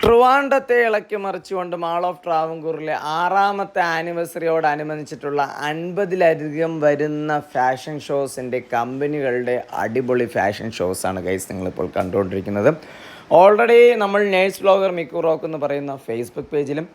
ട്രിവാൻഡ്രത്തെ ഇളക്കി മറിച്ചുകൊണ്ട് mall of ട്രാവൻകൂറിലെ 6ാമത്തെ ആനിവേഴ്സറിയോടനുബന്ധിച്ചിട്ടുള്ള 50ലധികം വരുന്ന fashion ഷോസിൻ്റെ കമ്പനികളുടെ അടിപൊളി ഫാഷൻ ഷോസാണ് ഗൈസ് നിങ്ങളിപ്പോൾ കണ്ടുകൊണ്ടിരിക്കുന്നത്. ഓൾറെഡി നമ്മൾ നേഴ്സ് വ്ലോഗർ മിക്കു റോക്ക് എന്ന് പറയുന്ന ഫേസ്ബുക്ക് പേജിലും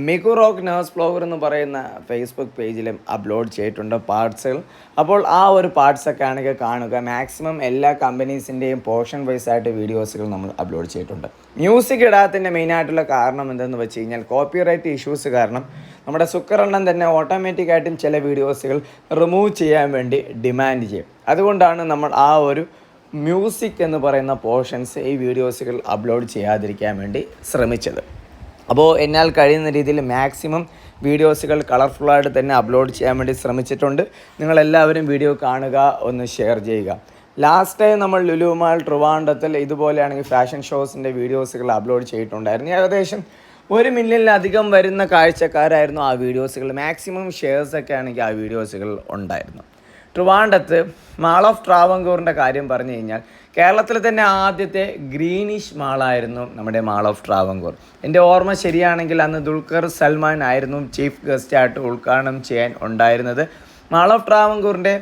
മിക്കു റോക്ക് നേഴ്സ് വ്ലോഗർ എന്ന് പറയുന്ന ഫേസ്ബുക്ക് പേജിലും അപ്ലോഡ് ചെയ്തിട്ടുണ്ട് പാർട്സുകൾ. അപ്പോൾ ആ ഒരു പാർട്സൊക്കെ ആണെങ്കിൽ കാണുക. മാക്സിമം എല്ലാ കമ്പനീസിൻ്റെയും പോർഷൻ വൈസ് ആയിട്ട് വീഡിയോസുകൾ നമ്മൾ അപ്ലോഡ് ചെയ്തിട്ടുണ്ട്. മ്യൂസിക് ഇടാത്തതിൻ്റെ മെയിനായിട്ടുള്ള കാരണം എന്തെന്ന് വെച്ച് കഴിഞ്ഞാൽ കോപ്പിറൈറ്റ് ഇഷ്യൂസ് കാരണം നമ്മുടെ സുക്കറണ്ണൻ തന്നെ ഓട്ടോമാറ്റിക്കായിട്ടും ചില വീഡിയോസുകൾ റിമൂവ് ചെയ്യാൻ വേണ്ടി ഡിമാൻഡ് ചെയ്യും. അതുകൊണ്ടാണ് നമ്മൾ ആ ഒരു മ്യൂസിക് എന്ന് പറയുന്ന പോർഷൻസ് ഈ വീഡിയോസുകൾ അപ്ലോഡ് ചെയ്യാതിരിക്കാൻ വേണ്ടി ശ്രമിച്ചത്. അപ്പോൾ എന്നാൽ കഴിയുന്ന രീതിയിൽ മാക്സിമം വീഡിയോസുകൾ കളർഫുള്ളായിട്ട് തന്നെ അപ്ലോഡ് ചെയ്യാൻ വേണ്ടി ശ്രമിച്ചിട്ടുണ്ട്. നിങ്ങളെല്ലാവരും വീഡിയോ കാണുക, ഒന്ന് ഷെയർ ചെയ്യുക. ലാസ്റ്റ് ടൈം നമ്മൾ ലുലു മാൾ ട്രിവാൻഡ്രത്തിൽ ഇതുപോലെയാണെങ്കിൽ ഫാഷൻ ഷോസിൻ്റെ വീഡിയോസുകൾ അപ്ലോഡ് ചെയ്തിട്ടുണ്ടായിരുന്നു. ഏകദേശം 1 മില്യണിലധികം വരുന്ന കാഴ്ചക്കാരായിരുന്നു ആ വീഡിയോസുകൾ. മാക്സിമം ഷെയർസൊക്കെ ആണെങ്കിൽ ആ വീഡിയോസുകൾ ഉണ്ടായിരുന്നു. ട്രിവാൻഡ്രത്ത് മാൾ ഓഫ് ട്രാവൻകൂറിൻ്റെ കാര്യം പറഞ്ഞു കഴിഞ്ഞാൽ കേരളത്തിൽ തന്നെ ആദ്യത്തെ ഗ്രീനിഷ് മാളായിരുന്നു നമ്മുടെ മാൾ ഓഫ് ട്രാവൻകൂർ. എൻ്റെ ഓർമ്മ ശരിയാണെങ്കിൽ അന്ന് ദുൽഖർ സൽമാൻ ആയിരുന്നു ചീഫ് ഗസ്റ്റായിട്ട് ഉദ്ഘാടനം ചെയ്യാൻ ഉണ്ടായിരുന്നത്. മാൾ ഓഫ് ട്രാവൻകൂറിൻ്റെ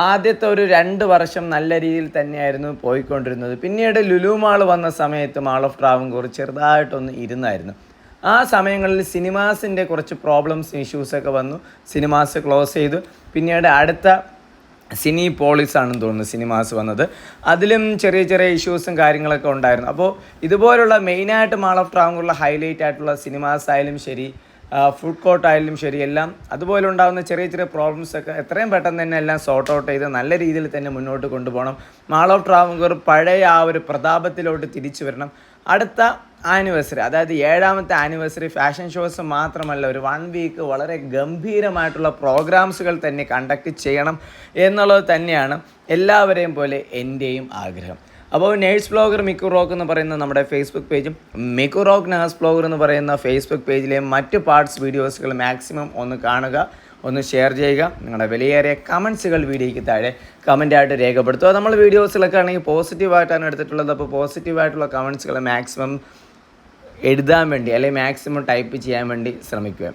ആദ്യത്തെ ഒരു 2 വർഷം നല്ല രീതിയിൽ തന്നെയായിരുന്നു പോയിക്കൊണ്ടിരുന്നത്. പിന്നീട് ലുലു മാൾ വന്ന സമയത്ത് മാൾ ഓഫ് ട്രാവൻകൂർ ചെറുതായിട്ടൊന്ന് ഇരുന്നായിരുന്നു. ആ സമയങ്ങളിൽ സിനിമാസിൻ്റെ കുറച്ച് പ്രോബ്ലംസ് ഇഷ്യൂസൊക്കെ വന്നു. സിനിമാസ് ക്ലോസ് ചെയ്തു. പിന്നീട് അടുത്ത സിനി പോളിസാണെന്ന് തോന്നുന്നു സിനിമാസ് വന്നത്. അതിലും ചെറിയ ചെറിയ ഇഷ്യൂസും കാര്യങ്ങളൊക്കെ ഉണ്ടായിരുന്നു. അപ്പോൾ ഇതുപോലുള്ള മെയിനായിട്ട് മാൾ ഓഫ് ട്രാവൻകൂറിലെ ഹൈലൈറ്റ് ആയിട്ടുള്ള സിനിമാസ് ആയാലും ശരി, ഫുഡ് കോർട്ട് ആയാലും ശരി, എല്ലാം അതുപോലെ ഉണ്ടാകുന്ന ചെറിയ ചെറിയ പ്രോബ്ലംസൊക്കെ എത്രയും പെട്ടെന്ന് തന്നെ എല്ലാം സോർട്ട് ഔട്ട് ചെയ്ത് നല്ല രീതിയിൽ തന്നെ മുന്നോട്ട് കൊണ്ടുപോകണം. മാൾ ഓഫ് ട്രാവൻകൂർ പഴയ ആ ഒരു പ്രതാപത്തിലോട്ട് തിരിച്ചു വരണം. അടുത്ത ആനിവേഴ്സറി, അതായത് 7ാമത്തെ ആനിവേഴ്സറി ഫാഷൻ ഷോസ് മാത്രമല്ല, ഒരു 1 വീക്ക് വളരെ ഗംഭീരമായിട്ടുള്ള പ്രോഗ്രാംസുകൾ തന്നെ കണ്ടക്ട് ചെയ്യണം എന്നുള്ളത് തന്നെയാണ് എല്ലാവരെയും പോലെ എൻ്റെയും ആഗ്രഹം. അപ്പോൾ നേഴ്സ് വ്ലോഗർ മിക്കു റോക്ക് എന്ന് പറയുന്ന നമ്മുടെ ഫേസ്ബുക്ക് പേജും മിക്കു റോക്ക് നേഴ്സ് വ്ലോഗർ എന്ന് പറയുന്ന ഫേസ്ബുക്ക് പേജിലെ മറ്റ് പാർട്സ് വീഡിയോസുകൾ മാക്സിമം ഒന്ന് കാണുക, ഒന്ന് ഷെയർ ചെയ്യുക. നിങ്ങളുടെ വിലയേറിയ കമൻസുകൾ വീഡിയോയ്ക്ക് താഴെ കമൻറ്റായിട്ട് രേഖപ്പെടുത്തുക. നമ്മൾ വീഡിയോസിലൊക്കെ ആണെങ്കിൽ പോസിറ്റീവായിട്ടാണ് എടുത്തിട്ടുള്ളത്. അപ്പോൾ പോസിറ്റീവായിട്ടുള്ള കമൻസുകൾ മാക്സിമം എഴുതാൻ വേണ്ടി അല്ലെങ്കിൽ മാക്സിമം ടൈപ്പ് ചെയ്യാൻ വേണ്ടി ശ്രമിക്കുക.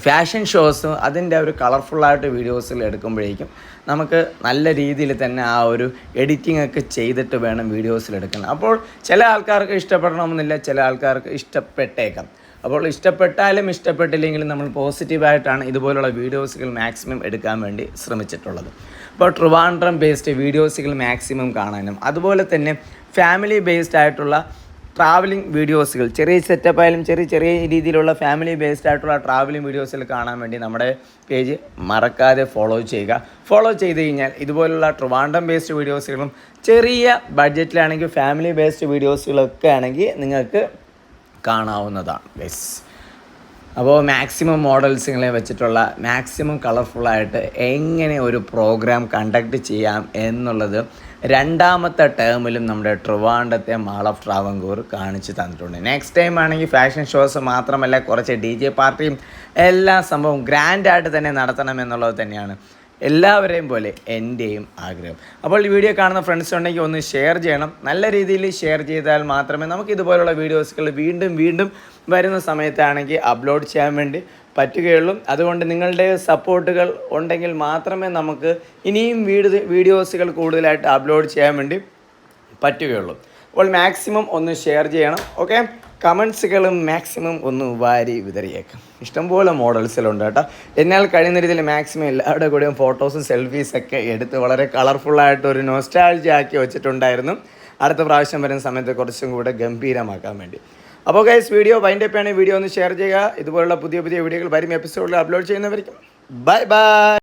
ഫാഷൻ ഷോസ് അതിൻ്റെ ഒരു കളർഫുള്ളായിട്ട് വീഡിയോസിൽ എടുക്കുമ്പോഴേക്കും നമുക്ക് നല്ല രീതിയിൽ തന്നെ ആ ഒരു എഡിറ്റിംഗ് ഒക്കെ ചെയ്തിട്ട് വേണം വീഡിയോസിൽ എടുക്കണം. അപ്പോൾ ചില ആൾക്കാർക്ക് ഇഷ്ടപ്പെടണമെന്നില്ല, ചില ആൾക്കാർക്ക് ഇഷ്ടപ്പെട്ടേക്കാം. അപ്പോൾ ഇഷ്ടപ്പെട്ടാലും ഇഷ്ടപ്പെട്ടില്ലെങ്കിലും നമ്മൾ പോസിറ്റീവായിട്ടാണ് ഇതുപോലുള്ള വീഡിയോസുകൾ മാക്സിമം എടുക്കാൻ വേണ്ടി ശ്രമിച്ചിട്ടുള്ളത്. അപ്പോൾ ട്രിവാൻഡ്രം ബേസ്ഡ് വീഡിയോസുകൾ മാക്സിമം കാണാനും അതുപോലെ തന്നെ ഫാമിലി ബേസ്ഡ് ആയിട്ടുള്ള ട്രാവലിംഗ് വീഡിയോസുകൾ ചെറിയ സെറ്റപ്പായാലും ചെറിയ രീതിയിലുള്ള ഫാമിലി ബേസ്ഡ് ആയിട്ടുള്ള ട്രാവലിംഗ് വീഡിയോസിൽ കാണാൻ വേണ്ടി നമ്മുടെ പേജ് മറക്കാതെ ഫോളോ ചെയ്യുക. ഫോളോ ചെയ്ത് കഴിഞ്ഞാൽ ഇതുപോലുള്ള ട്രിവാൻഡ്രം ബേസ്ഡ് വീഡിയോസുകളും ചെറിയ ബഡ്ജറ്റിലാണെങ്കിൽ ഫാമിലി ബേസ്ഡ് വീഡിയോസുകളൊക്കെ ആണെങ്കിൽ നിങ്ങൾക്ക് കാണാവുന്നതാണ് ഗൈസ്. അപ്പോൾ മാക്സിമം മോഡൽസുകളെ വെച്ചിട്ടുള്ള മാക്സിമം കളർഫുള്ളായിട്ട് എങ്ങനെ ഒരു പ്രോഗ്രാം കണ്ടക്ട് ചെയ്യാം എന്നുള്ളത് 2ാമത്തെ ടേമിലും നമ്മുടെ ട്രിവാൻഡ്രത്തെ മാൾ ഓഫ് ട്രാവൻകൂർ കാണിച്ച് തന്നിട്ടുണ്ട്. നെക്സ്റ്റ് ടൈം ആണെങ്കിൽ ഫാഷൻ ഷോസ് മാത്രമല്ല കുറച്ച് DJ പാർട്ടിയും എല്ലാ സംഭവം ഗ്രാൻഡായിട്ട് തന്നെ നടത്തണം എന്നുള്ളത് തന്നെയാണ് എല്ലാവരെയും പോലെ എൻ്റെയും ആഗ്രഹം. അപ്പോൾ ഈ വീഡിയോ കാണുന്ന ഫ്രണ്ട്സ് ഉണ്ടെങ്കിൽ ഒന്ന് ഷെയർ ചെയ്യണം. നല്ല രീതിയിൽ ഷെയർ ചെയ്താൽ മാത്രമേ നമുക്ക് ഇതുപോലുള്ള വീഡിയോസുകൾ വീണ്ടും വരുന്ന സമയത്താണെങ്കിൽ അപ്ലോഡ് ചെയ്യാൻ വേണ്ടി പറ്റുകയുള്ളൂ. അതുകൊണ്ട് നിങ്ങളുടെ സപ്പോർട്ടുകൾ ഉണ്ടെങ്കിൽ മാത്രമേ നമുക്ക് ഇനിയും വീഡിയോസുകൾ കൂടുതലായിട്ട് അപ്ലോഡ് ചെയ്യാൻ വേണ്ടി പറ്റുകയുള്ളൂ. അപ്പോൾ മാക്സിമം ഒന്ന് ഷെയർ ചെയ്യണം. ഓക്കെ, കമൻസുകളും മാക്സിമം ഒന്ന് വാരി വിതറിയേക്കാം. ഇഷ്ടംപോലെ മോഡൽസിലുണ്ട് കേട്ടോ. എന്നാൽ കഴിയുന്ന രീതിയിൽ മാക്സിമം എല്ലാവരുടെ കൂടെയും ഫോട്ടോസും സെൽഫീസൊക്കെ എടുത്ത് വളരെ കളർഫുള്ളായിട്ട് ഒരു നോസ്റ്റാൾജി ആക്കി വെച്ചിട്ടുണ്ടായിരുന്നു. അടുത്ത പ്രാവശ്യം വരുന്ന സമയത്ത് കുറച്ചും കൂടെ ഗംഭീരമാക്കാൻ വേണ്ടി. അപ്പോൾ ഗൈസ് വീഡിയോ വൈൻഡപ്പ് ആണ്. വീഡിയോ ഒന്ന് ഷെയർ ചെയ്യുക. ഇതുപോലുള്ള പുതിയ വീഡിയോകൾ വരും എപ്പിസോഡിൽ അപ്ലോഡ് ചെയ്യുന്നവരിക്കും. ബൈ.